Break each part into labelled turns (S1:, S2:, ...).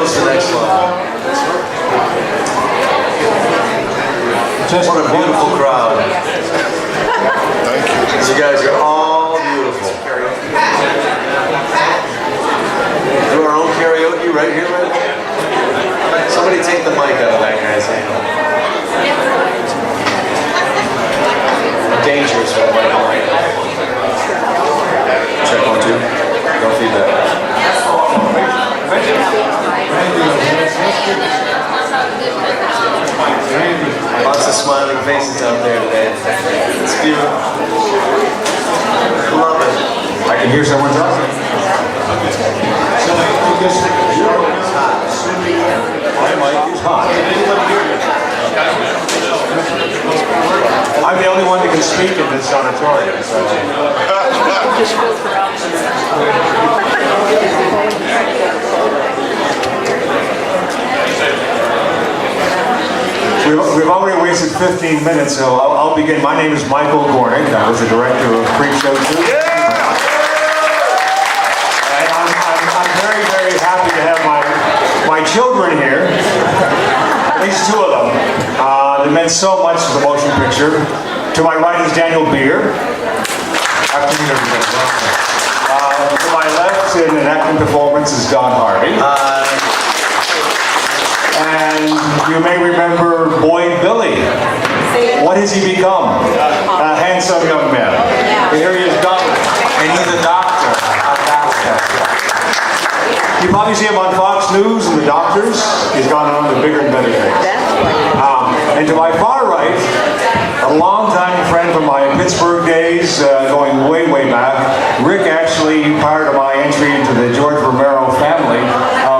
S1: goes the next level. Just what a beautiful crowd.
S2: Thank you.
S1: You guys are all beautiful. Do our own karaoke right here, right now. Somebody take the mic out of that guy's hand. Dangerous for the mic. Check 1, 2. Don't feed that. Lots of smiling faces out there today. It's beautiful. Love it. I can hear someone talking. My mic is hot. I'm the only one that can speak in this auditorium. So. We've already wasted 15 minutes, so I'll begin. My name is Michael Gornick. I was the director of Creepshow 2. And I'm very, very happy to have my children here, at least 2 of them. They meant so much to the motion picture. To my right is Daniel Beer. Afternoon, everybody. To my left in an acting performance is Don Harvey. And you may remember Boy Billy. What has he become? A handsome young man. Here he is, Domenick. And he's a doctor. You probably see him on Fox News and The Doctors. He's gone on to bigger and better things. And to my far right, a longtime friend from my Pittsburgh days, going way, way back. Rick actually, prior to my entry into the George Romero family,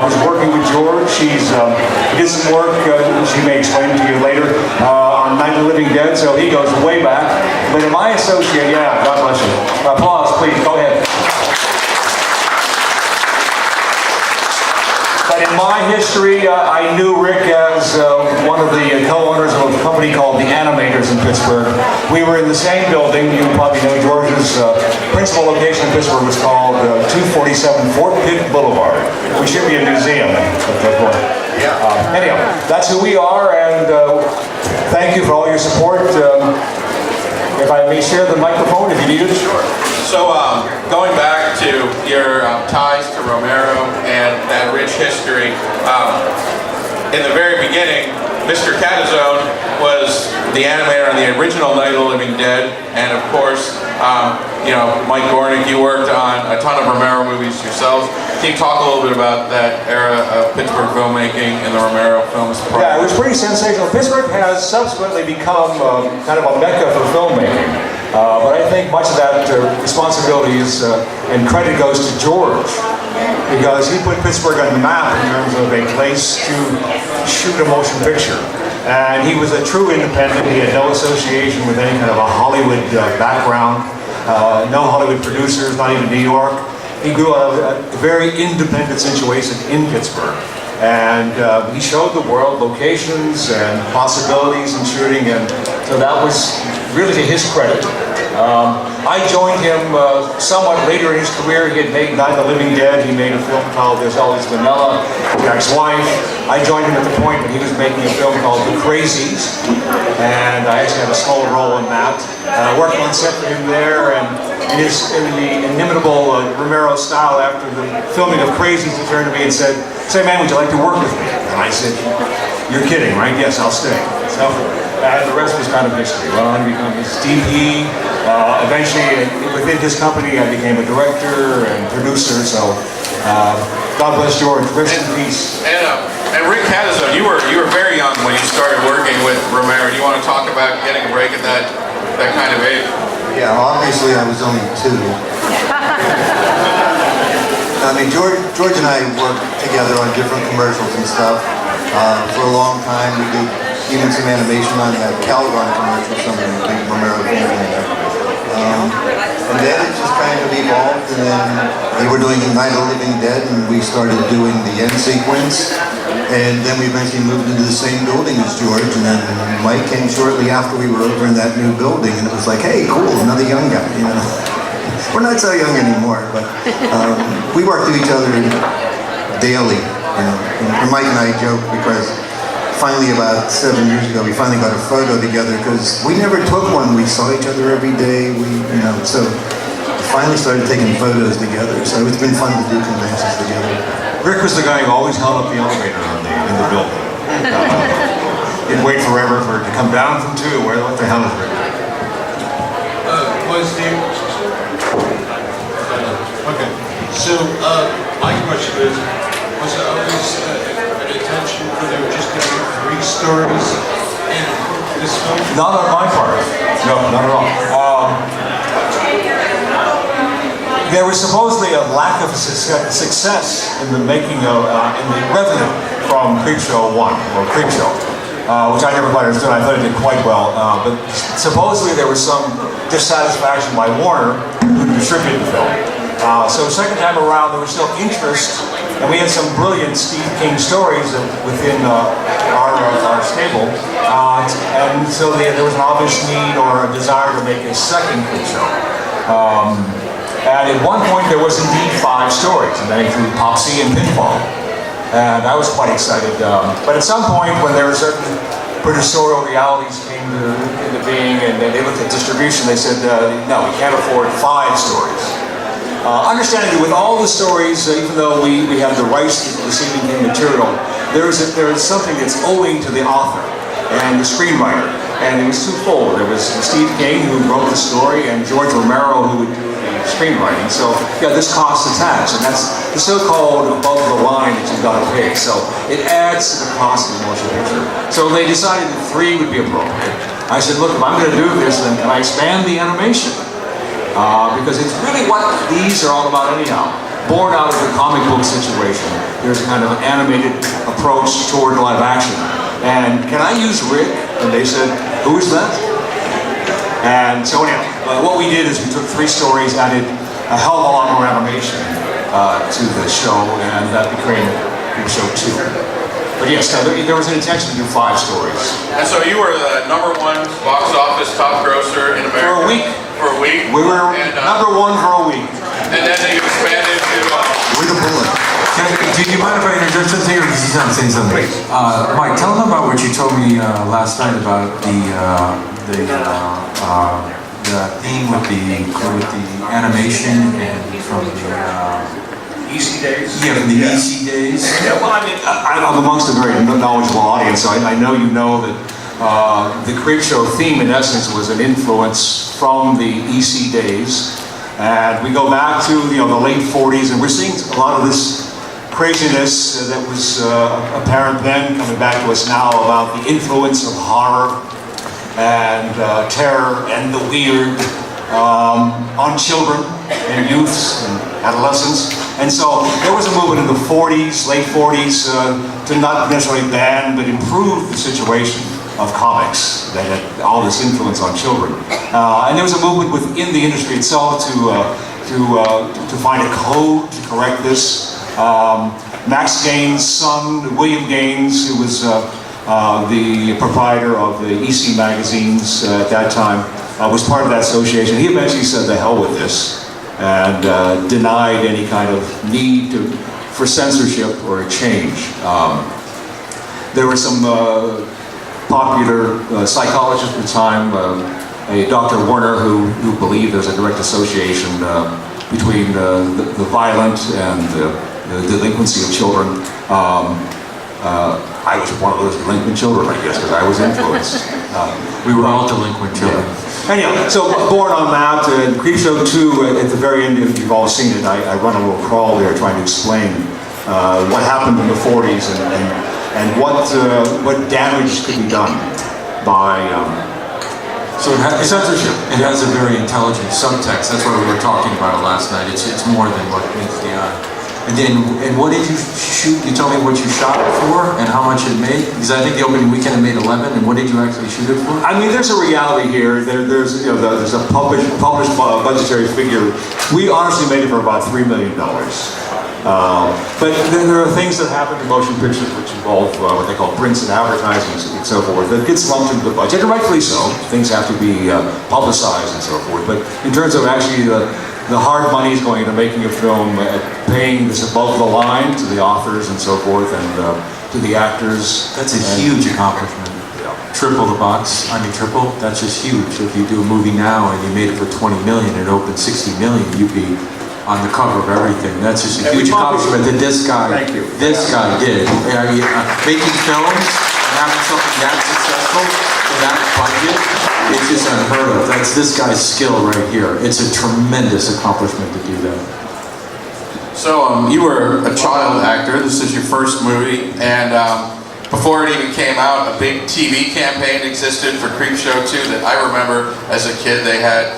S1: was working with George. He did some work, she may explain to you later, on Night of the Living Dead, so he goes way back. But in my associate, yeah, God bless you. Applause, please, go ahead. But in my history, I knew Rick as one of the co-owners of a company called the Animators in Pittsburgh. We were in the same building. You probably know George's principal location in Pittsburgh was called 247 Fort Pitt Boulevard, which should be a museum. Anyhow, that's who we are, and thank you for all your support. If I may share the microphone, if you need it.
S3: Sure. So, going back to your ties to Romero and that rich history, in the very beginning, Mr. Catizone was the animator on the original Night of the Living Dead, and of course, Mike Gornick, you worked on a ton of Romero movies yourselves. Can you talk a little bit about that era of Pittsburgh filmmaking and the Romero films?
S1: Yeah, it was pretty sensational. Pittsburgh has subsequently become kind of a mecca for filmmaking. But I think much of that responsibility is, and credit goes to George, because he put Pittsburgh on the map in terms of a place to shoot a motion picture. And he was a true independent. He had no association with any kind of a Hollywood background, no Hollywood producers, not even New York. He grew up a very independent situation in Pittsburgh. And he showed the world locations and possibilities in shooting, and so that was really to his credit. I joined him somewhat later in his career. He had made Night of the Living Dead. He made a film called There's Always Vanilla, Jack's Wife. I joined him at the point when he was making a film called The Crazies, and I actually had a small role in that. I worked on set for him there, and in the inimitable Romero style, after the filming of Crazies, he turned to me and said, "Say, man, would you like to work with me?" And I said, "You're kidding, right? Yes, I'll stay." So the rest was kind of history. Well, I became his DP. Eventually, within his company, I became a director and producer. So, God bless George. Rest in peace.
S3: And Rick Catizone, you were very young when you started working with Romero. Do you want to talk about getting a break at that kind of age?
S4: Yeah, obviously I was only 2. I mean, George and I worked together on different commercials and stuff. For a long time, we did even some animation on that Calgon commercial, something I think Romero came in there. And then it just kind of evolved, and then they were doing Night of the Living Dead, and we started doing the end sequence. And then we eventually moved into the same building as George, and then Mike came shortly after we were over in that new building, and it was like, hey, cool, another young guy, you know. We're not so young anymore, but we work with each other daily. you know. And Mike and I joke because finally about 7 years ago, we finally got a photo together because we never took one. We saw each other every day. So we finally started taking photos together. So it's been fun to do conventions together.
S1: Rick was the guy who always held up the elevator in the building. He'd wait forever for it to come down from 2. What the hell is Rick?
S5: Okay. So my question is, was it always an intention for them just to make 3 stories in this film?
S1: Not on my part. No, not at all. There was supposedly a lack of success in the making of, in the revenue from Creepshow 1, or Creepshow, which I never quite understood. I thought it did quite well, but supposedly there was some dissatisfaction by Warner, who distributed the film. So second time around, there was still interest, and we had some brilliant Steve King stories within our stable, and so there was an obvious need or a desire to make a second Creepshow. And at one point there was indeed 5 stories, and that included Popsy and Pinball. And I was quite excited. But at some point when there were certain producerial realities came into being and they looked at distribution, they said, no, we can't afford 5 stories. Understanding that with all the stories, even though we have the rights to receiving new material, there is something that's owing to the author and the screenwriter. And it was twofold. There was Steve King, who wrote the story, and George Romero, who would do the screenwriting. So, yeah, this cost attached, and that's the so-called above the line that you've got to pay. So it adds to the cost of the motion picture. So they decided that 3 would be appropriate. I said, look, if I'm going to do this, then can I expand the animation? Because it's really what these are all about anyhow. Born out of the comic book situation, there's a kind of an animated approach toward live action. And can I use Rick? And they said, who is that? And so anyhow, what we did is we took 3 stories, added a hell of a lot more animation to the show, and that became Creepshow 2. But yes, there was an intention to do 5 stories.
S3: And so you were the #1 box office top grosser in America?
S1: For a week.
S3: For a week?
S1: We were #1 for a week.
S3: And then you expanded to...
S4: With a bullet.
S6: Do you mind if I interject something, or does he not say something? Mike, tell them about what you told me last night about the theme with the animation and from the
S1: EC days?
S6: yeah, from the EC days.
S1: Yeah, well, I mean, I'm amongst a very knowledgeable audience, so I know you know that the Creepshow theme, in essence, was an influence from the EC days. And we go back to the late 40s, and we're seeing a lot of this craziness that was apparent then coming back to us now about the influence of horror and terror and the weird on children and youths and adolescents. And so there was a movement in the 40s, late 40s, to not necessarily ban but improve the situation of comics that had all this influence on children. And there was a movement within the industry itself to find a code to correct this. Max Gaines' son, William Gaines, who was the proprietor of the EC magazines at that time, was part of that association. He eventually said, "The hell with this," and denied any kind of need for censorship or a change. There were some popular psychologists at the time, a Dr. Warner, who believed there's a direct association between the violent and the delinquency of children. I was one of those delinquent children, I guess, because I was influenced.
S6: We were all delinquent children.
S1: Yeah. Anyhow, so born on that, Creepshow 2, at the very end, if you've all seen it, I run a little crawl there trying to explain what happened in the 40s and what damage could be done by
S6: So it has
S1: censorship.
S6: It has a very intelligent subtext. That's why we were talking about it last night. It's more than what meets the eye. And what did you shoot? You told me what you shot it for and how much it made? Because I think the opening weekend it made 11. And what did you actually shoot it for?
S1: I mean, there's a reality here. There's there's a published budgetary figure. We honestly made it for about $3 million. But there are things that happen to motion pictures which involve what they call prints and advertising and so forth that gets lumped into the budget, and rightfully so. Things have to be publicized and so forth. But in terms of actually the hard money is going into making a film at paying this above the line to the authors and so forth, and to the actors.
S6: That's a huge accomplishment. Triple the box, triple, that's just huge. If you do a movie now and you made it for 20 million and it opened 60 million, you'd be on the cover of everything. That's just a huge accomplishment that this guy did. Making films and having something that successful for that budget, it's just unheard of. That's this guy's skill right here. It's a tremendous accomplishment to do that.
S3: So you were a child actor. This is your first movie, and before it even came out, a big TV campaign existed for Creepshow 2 that I remember as a kid. They had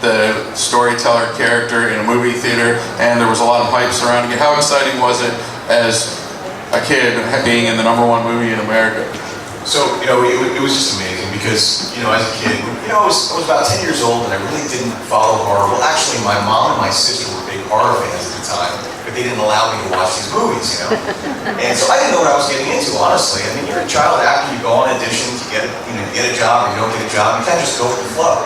S3: the storyteller character in a movie theater, and there was a lot of hype surrounding it. How exciting was it as a kid being in the #1 movie in America?
S7: So, it was just amazing because, as a kid, I was about 10 years old and I really didn't follow horror. Well, actually, my mom and my sister were big horror fans at the time, but they didn't allow me to watch these movies, And so I didn't know what I was getting into, honestly. I mean, you're a child actor, you go on auditions, you get a job or you don't get a job, you can't just go with the flow.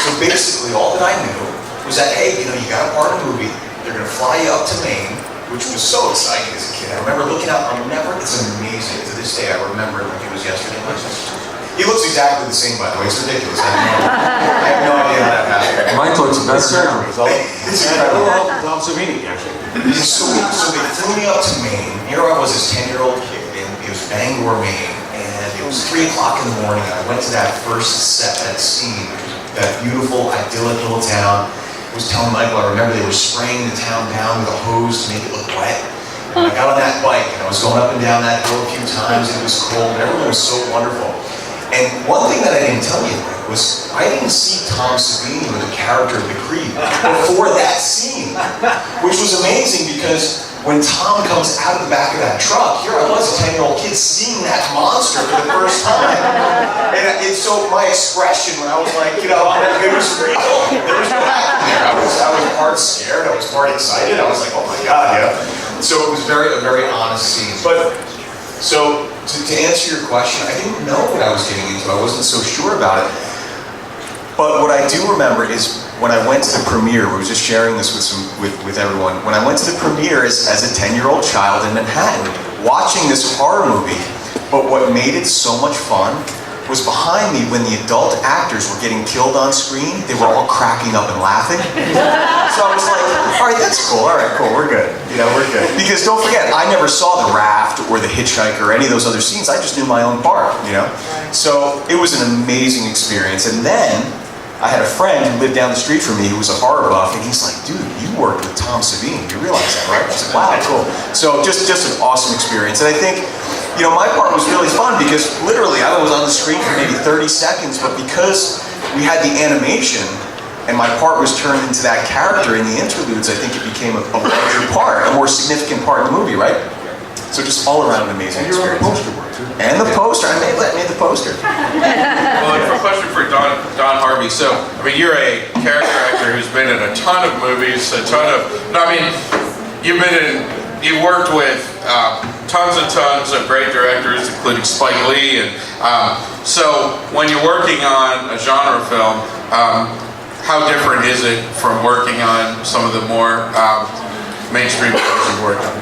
S7: So basically, all that I knew was that, hey, you got a part in a movie, they're going to fly you up to Maine, which was so exciting as a kid. I remember looking out, it's amazing. To this day, I remember it like it was yesterday. He looks exactly the same, by the way. It's ridiculous. I have no idea how that happened.
S6: Mike looks better now.
S7: It's incredible.
S1: Tom Savini, actually.
S7: So they flew me up to Maine. Here I was, this 10-year-old kid, and it was Bangor, Maine, and it was 3 o'clock in the morning. I went to that first set, that scene, that beautiful, idyllic little town. I was telling Michael, I remember they were spraying the town down with a hose to make it look wet. And I got on that bike, and I was going up and down that hill a few times, and it was cold, and everyone was so wonderful. And one thing that I didn't tell you was I didn't see Tom Savini or the character of the Creep before that scene, which was amazing because when Tom comes out of the back of that truck, here I was, a 10-year-old kid, seeing that monster for the first time. And so my expression when I was like, it was real. There was no acting there. I was part scared, I was part excited. I was like, oh my God, So it was a very honest scene. But so to answer your question, I didn't know what I was getting into. I wasn't so sure about it. But what I do remember is when I went to the premiere, we were just sharing this with everyone. When I went to the premiere as a 10-year-old child in Manhattan, watching this horror movie, but what made it so much fun was behind me when the adult actors were getting killed on screen, they were all cracking up and laughing. So I was like, all right, that's cool, all right, cool, we're good. We're good. Because don't forget, I never saw The Raft or The Hitchhiker or any of those other scenes, I just knew my own part, So it was an amazing experience. And then I had a friend who lived down the street from me who was a horror buff, and he's like, dude, you worked with Tom Savini, you realize that, right? I was like, wow, cool. So just an awesome experience. And I think, my part was really fun because literally I was on the screen for maybe 30 seconds, but because we had the animation and my part was turned into that character in the interludes, I think it became a larger part, a more significant part of the movie, right? So just all around an amazing experience.
S1: And the poster work, too.
S7: And the poster, I made the poster.
S3: Well, I have a question for Don Harvey. So, you're a character actor who's been in a ton of movies, you've worked with tons and tons of great directors, including Spike Lee, and so when you're working on a genre film, how different is it from working on some of the more mainstream movies you've worked on?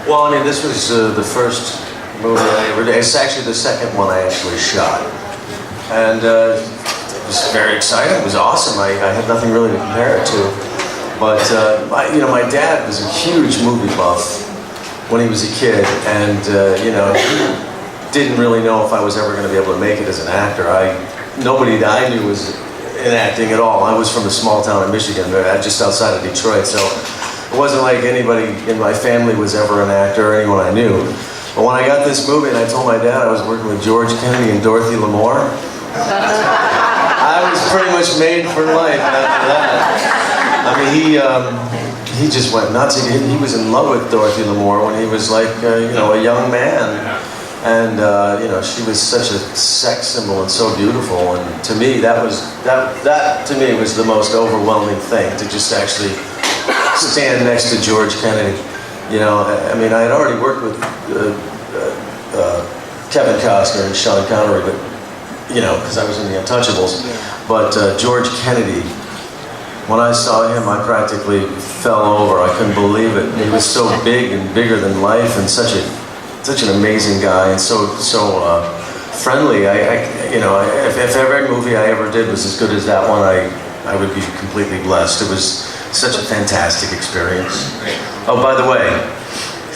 S8: Well, this was the first movie it's actually the second one I actually shot. And it was very exciting, it was awesome. I had nothing really to compare it to. But, my dad was a huge movie buff when he was a kid, and, he didn't really know if I was ever going to be able to make it as an actor. Nobody that I knew was in acting at all. I was from a small town in Michigan, just outside of Detroit, so it wasn't like anybody in my family was ever an actor or anyone I knew. But when I got this movie and I told my dad I was working with George Kennedy and Dorothy Lamour, I was pretty much made for life after that. He just went nuts. He was in love with Dorothy Lamour when he was like, a young man. And, she was such a sex symbol and so beautiful. And to me, that to me was the most overwhelming thing, to just actually stand next to George Kennedy. I had already worked with Kevin Costner and Sean Connery, but, because I was in The Untouchables. But George Kennedy when I saw him, I practically fell over. I couldn't believe it. He was so big and bigger than life, and such an amazing guy, and so friendly. If every movie I ever did was as good as that one, I would be completely blessed. It was such a fantastic experience. Oh, by the way,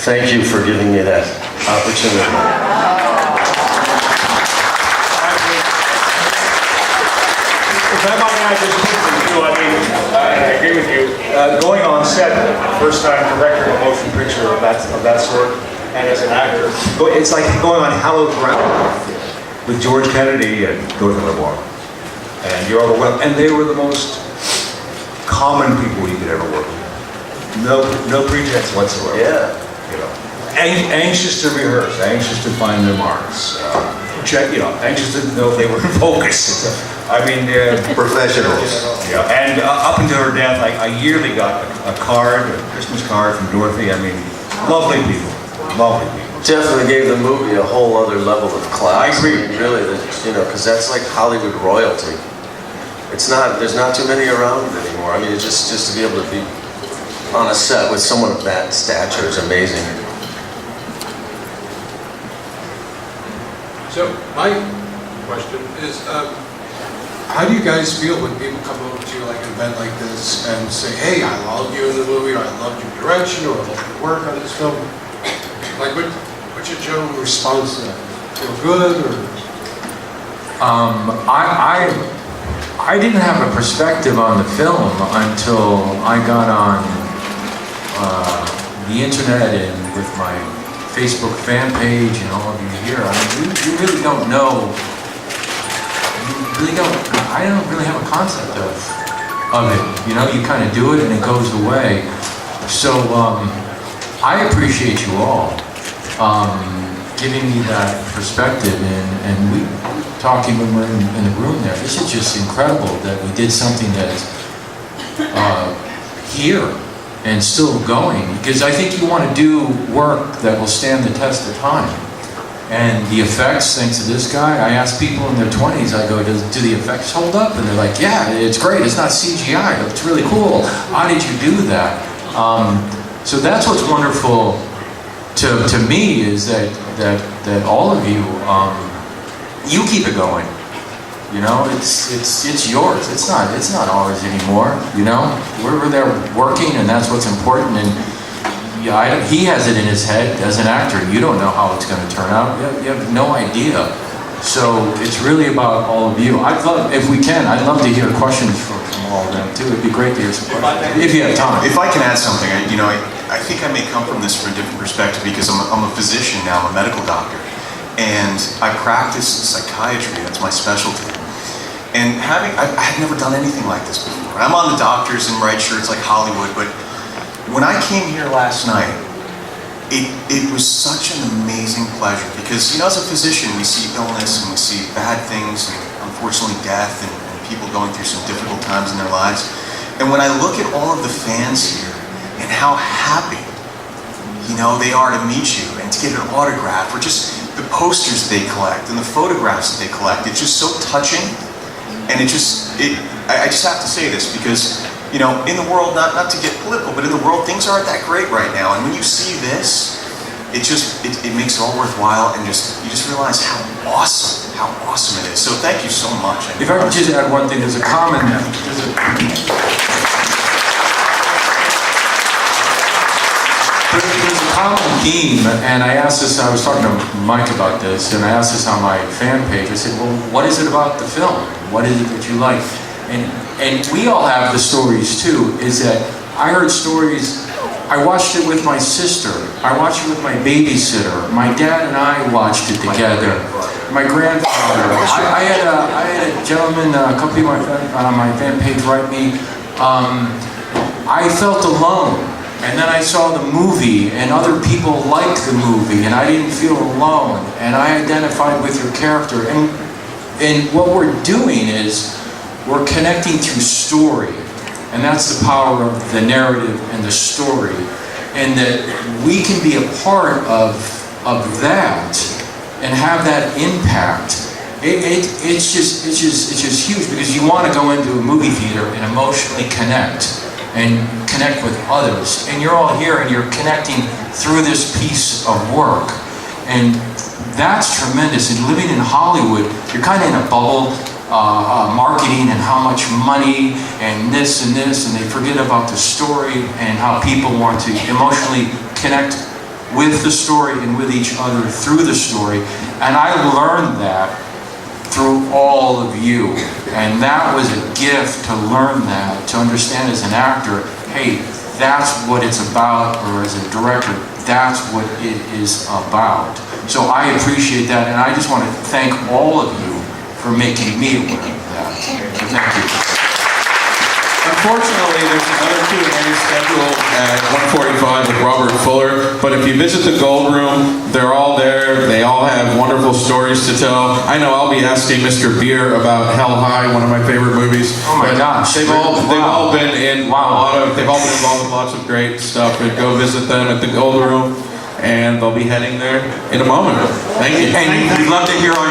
S8: thank you for giving me that opportunity.
S1: If I might add just quickly too, I mean, and I agree with you, going on set, first time directing a motion picture of that sort, and as an actor, it's like going on hallowed ground with George Kennedy and Dorothy LeBlanc. And you're overwhelmed, and they were the most common people you could ever work with. No pretense whatsoever.
S8: Yeah.
S1: You know, anxious to rehearse, anxious to find their marks. Anxious to know if they were in focus. I mean,
S4: Professionals.
S1: yeah, and up until her death, I yearly got a Christmas card from Dorothy. I mean, lovely people, lovely people.
S8: Definitely gave the movie a whole other level of class.
S1: I agree.
S8: I mean, really, because that's like Hollywood royalty. It's not. There's not too many around anymore. I mean, it's just to be able to be on a set with someone of that stature is amazing.
S5: So my question is, how do you guys feel when people come over to like an event like this and say, "Hey, I loved you in the movie, or I loved your direction, or I loved your work on this film"? Like, what's your general response to that? Feel good, or?
S6: I didn't have a perspective on the film until I got on the internet and with my Facebook fan page and all of you here. I mean, you really don't know. I don't really have a concept of it. You know, you kind of do it and it goes away. So I appreciate you all giving me that perspective, and we talking when we're in the room there. This is just incredible that we did something that's here and still going, because I think you want to do work that will stand the test of time. And the effects, thanks to this guy, I asked people in their 20s, I go, do the effects hold up? And they're like, yeah, it's great, it's not CGI, it's really cool. How did you do that? So that's what's wonderful to me, is that all of you, you keep it going. You know, it's yours. It's not ours anymore. You know, we're there working, and that's what's important. And yeah, he has it in his head as an actor. You don't know how it's going to turn out. You have no idea. So it's really about all of you. If we can, I'd love to hear questions from all of them too. It'd be great to hear some questions if you have time.
S9: If I can add something, I think I may come from this from a different perspective, because I'm a physician now. I'm a medical doctor, and I practice psychiatry. That's my specialty. And I had never done anything like this before. I'm on the doctors in red shirts like Hollywood, but when I came here last night, it was such an amazing pleasure, because, you know, as a physician, we see illness and we see bad things and unfortunately death and people going through some difficult times in their lives. And when I look at all of the fans here and how happy, you know, they are to meet you and to get an autograph, or just the posters they collect and the photographs that they collect, it's just so touching. And I just have to say this, because, you know, in the world, not to get political, but in the world, things aren't that great right now. And when you see this, it makes it all worthwhile, and you just realize how awesome it is. So thank you so much.
S6: If I could just add one thing, there's a common theme, and I asked this, I was talking to Mike about this, and I asked this on my fan page. I said, well, what is it about the film? What is it that you like? And we all have the stories too, is that I heard stories, I watched it with my sister, I watched it with my babysitter, my dad and I watched it together, my grandfather. I had a gentleman, a couple of my fan page write me, I felt alone. And then I saw the movie, and other people liked the movie, and I didn't feel alone, and I identified with your character. And what we're doing is we're connecting through story, and that's the power of the narrative and the story, and that we can be a part of that and have that impact. It's just huge because you want to go into a movie theater and emotionally connect with others, and you're all here and you're connecting through this piece of work, and that's tremendous. And living in Hollywood, you're kind of in a bubble, marketing and how much money and this, and they forget about the story and how people want to emotionally connect with the story and with each other through the story. And I learned that through all of you. And that was a gift to learn that, to understand as an actor, hey, that's what it's about, or as a director, that's what it is about. So I appreciate that, and I just want to thank all of you for making me aware of that. So thank you.
S3: Unfortunately, there's another Q&A scheduled at 1:45 with Robert Fuller, but if you visit the Gold Room, they're all there. They all have wonderful stories to tell. I know I'll be asking Mr. Beer about Hell High, one of my favorite movies.
S6: Oh my gosh.
S3: They've all been in they've all been involved with lots of great stuff. And go visit them at the Gold Room, and they'll be heading there in a moment. Thank you.
S6: And we'd love to hear all